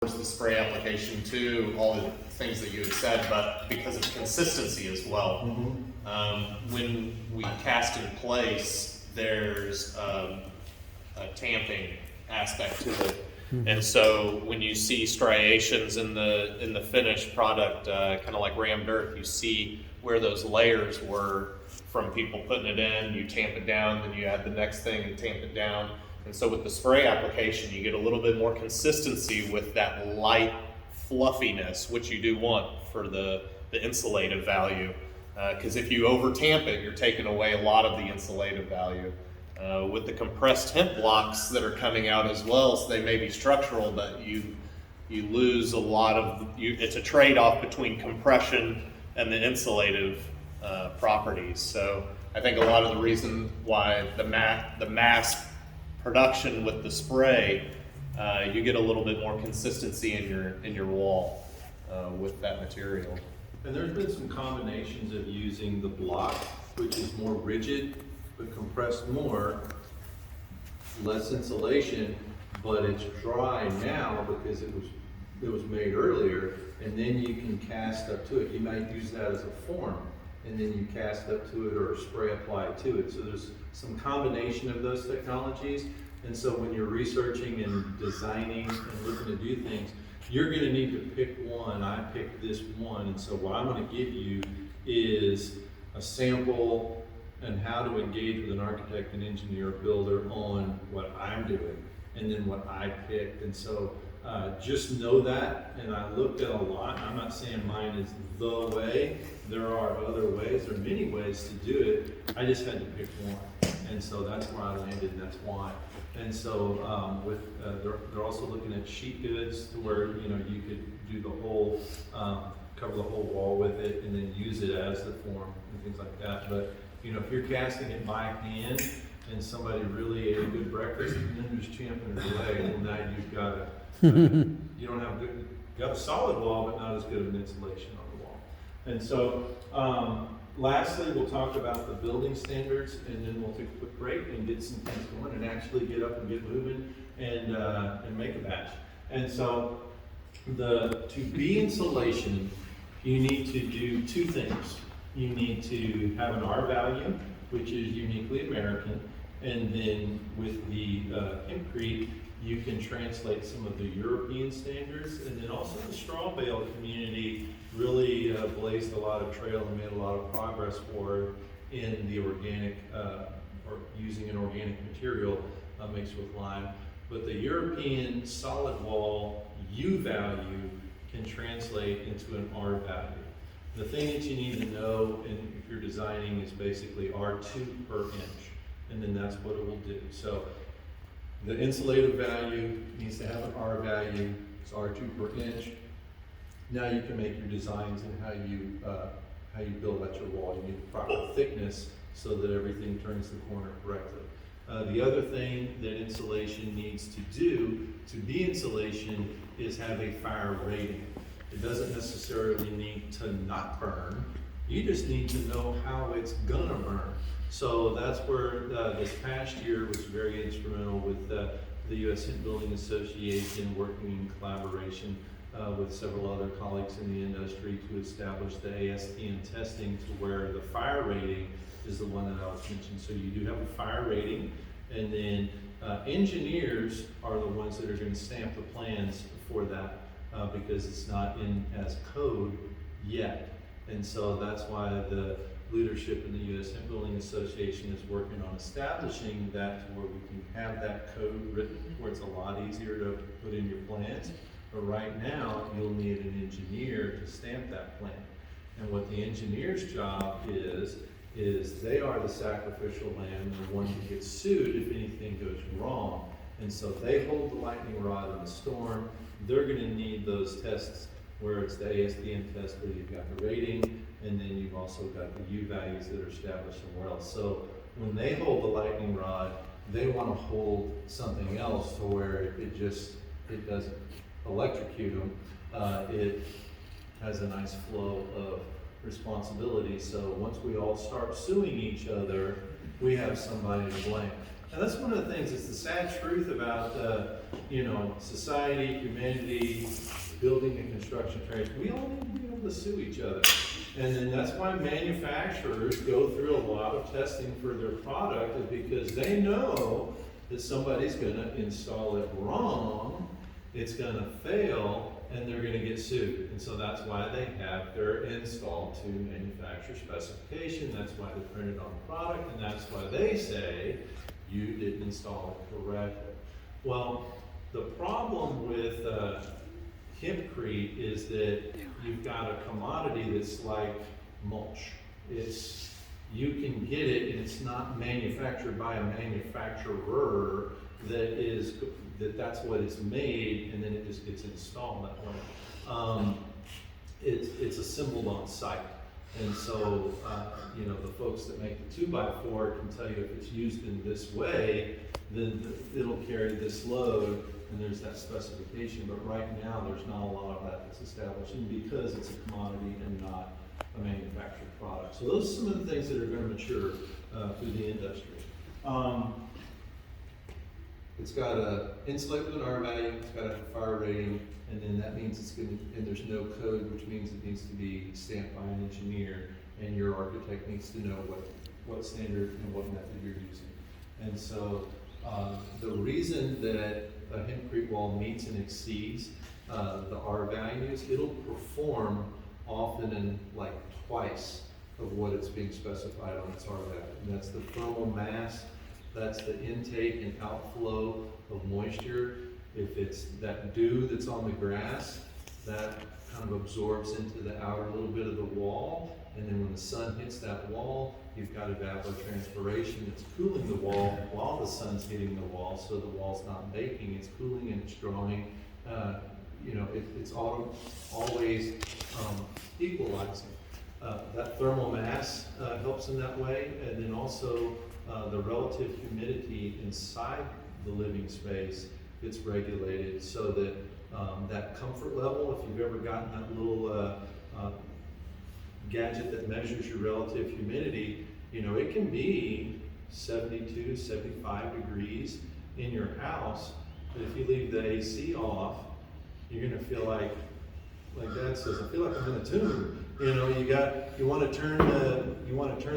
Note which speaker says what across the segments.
Speaker 1: the spray application too, all the things that you had said, but because of consistency as well. When we cast in place, there's a tamping aspect to it. And so when you see striations in the finished product, kind of like rammed earth, you see where those layers were from people putting it in. You tamp it down, then you add the next thing and tamp it down. And so with the spray application, you get a little bit more consistency with that light fluffiness, which you do want for the insulative value. Because if you over tamp it, you're taking away a lot of the insulative value. With the compressed hemp blocks that are coming out as well, so they may be structural, but you lose a lot of, it's a trade-off between compression and the insulative properties. So I think a lot of the reason why the mass production with the spray, you get a little bit more consistency in your wall with that material.
Speaker 2: And there's been some combinations of using the block, which is more rigid but compressed more, less insulation, but it's dry now because it was made earlier, and then you can cast up to it. You might use that as a form, and then you cast up to it or spray apply to it. So there's some combination of those technologies. And so when you're researching and designing and looking to do things, you're going to need to pick one. I picked this one, and so what I'm going to give you is a sample and how to engage with an architect and engineer builder on what I'm doing and then what I picked. And so just know that, and I looked at a lot. I'm not saying mine is the way. There are other ways. There are many ways to do it. I just had to pick one, and so that's where I landed, and that's why. And so they're also looking at sheet goods to where you could do the whole cover the whole wall with it and then use it as the form and things like that. But if you're casting it by hand and somebody really ate a good breakfast and then just champing it away, well, now you've got you don't have good, you got a solid wall, but not as good of an insulation on the wall. And so, lastly, we'll talk about the building standards, and then we'll take a quick break and get some things going and actually get up and get moving and make a batch. And so, to be insulation, you need to do two things. You need to have an R value, which is uniquely American, and then with the Hempcrete, you can translate some of the European standards, and then also the straw bale community really blazed a lot of trail and made a lot of progress forward in the organic, or using an organic material mixed with lime. But the European solid wall U value can translate into an R value. The thing that you need to know, and if you're designing, is basically R2 per inch, and then that's what it will do. So the insulative value needs to have an R value, it's R2 per inch. Now you can make your designs and how you build out your wall. You need the proper thickness so that everything turns the corner correctly. The other thing that insulation needs to do to be insulation is have a fire rating. It doesn't necessarily need to not burn. You just need to know how it's gonna burn. So that's where this past year was very instrumental with the U.S. Hemp Building Association, working in collaboration with several other colleagues in the industry to establish the ASTM testing to where the fire rating is the one that I was mentioning. So you do have a fire rating, and then engineers are the ones that are going to stamp the plans for that because it's not in as code yet. And so that's why the leadership in the U.S. Hemp Building Association is working on establishing that to where we can have that code written where it's a lot easier to put in your plans. But right now, you'll need an engineer to stamp that plan. And what the engineer's job is they are the sacrificial lamb, the one who gets sued if anything goes wrong. And so they hold the lightning rod in the storm. They're going to need those tests where it's the ASTM test where you've got the rating, and then you've also got the U values that are established somewhere else. So when they hold the lightning rod, they want to hold something else to where it doesn't electrocute them. It has a nice flow of responsibility. So once we all start suing each other, we have somebody to blame. And that's one of the things, it's the sad truth about society, humanity, building and construction trades, we all need to be able to sue each other. And then that's why manufacturers go through a lot of testing for their product, is because they know that somebody's gonna install it wrong, it's gonna fail, and they're gonna get sued. And so that's why they have their install to manufacturer specification, that's why they print it on the product, and that's why they say you didn't install it correctly. Well, the problem with Hempcrete is that you've got a commodity that's like mulch. You can get it, and it's not manufactured by a manufacturer that's what it's made, and then it just gets installed that way. It's assembled on site. And so, the folks that make the 2x4 can tell you if it's used in this way, then it'll carry this load, and there's that specification. But right now, there's not a lot of that that's established, and because it's a commodity and not a manufactured product. So those are some of the things that are going to mature through the industry. It's got a insulate with an R value, it's got a fire rating, and then that means it's going to, and there's no code, which means it needs to be stamped by an engineer, and your architect needs to know what standard and what method you're using. And so the reason that a hempcrete wall meets and exceeds the R values, it'll perform often in like twice of what it's being specified on its R value. And that's the thermal mass, that's the intake and outflow of moisture. If it's that dew that's on the grass, that kind of absorbs into the outer little bit of the wall, and then when the sun hits that wall, you've got evapotranspiration that's cooling the wall while the sun's hitting the wall, so the wall's not baking, it's cooling and it's drawing. It's always equalizing. That thermal mass helps in that way, and then also the relative humidity inside the living space gets regulated so that that comfort level, if you've ever gotten that little gadget that measures your relative humidity, it can be 72, 75 degrees in your house, but if you leave the AC off, you're gonna feel like Dad says, I feel like I'm in a tomb. You want to turn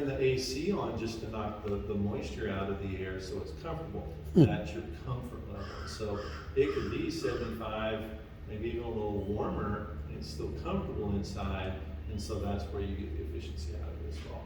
Speaker 2: the AC on just to knock the moisture out of the air so it's comfortable. That's your comfort level. So it could be 75, maybe even a little warmer, and it's still comfortable inside, and so that's where you get the efficiency out of it as well.